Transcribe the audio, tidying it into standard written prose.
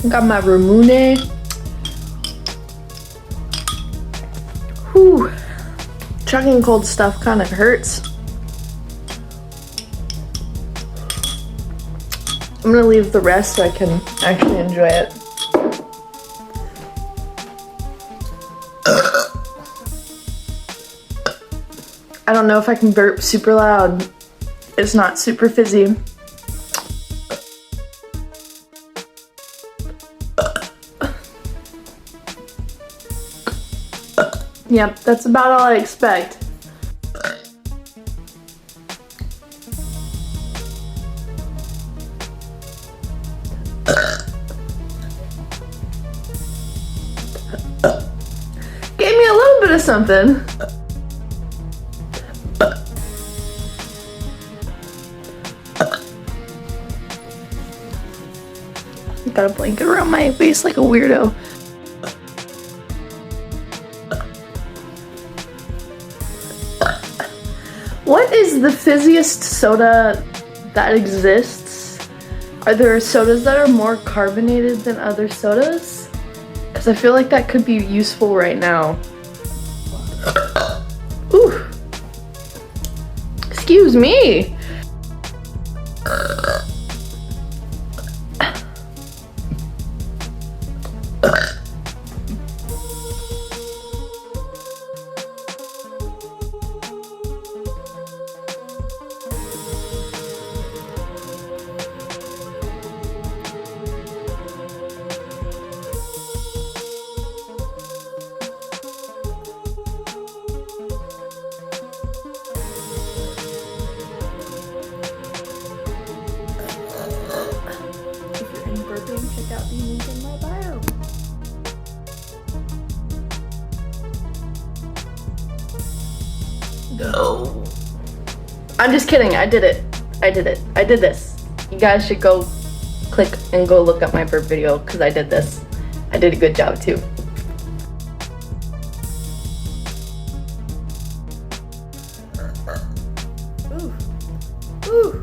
Got my Ramune. Whew. Chugging cold stuff kind of hurts. I'm gonna leave the rest so I can actually enjoy it. I don't know if I can burp super loud. It's not super fizzy. Yep, that's about all I expect. Gave me a little bit of something. Got a blanket around my face like a weirdo. What is the fizziest soda that exists? Are there sodas that are more carbonated than other sodas? Because I feel like that could be useful right now. Ooh. Excuse me. Check out the link in my bio. No. I'm just kidding. I did it. I did it. I did this. You guys should go click and go look up my burp video because I did this. I did a good job too. Ooh. Ooh.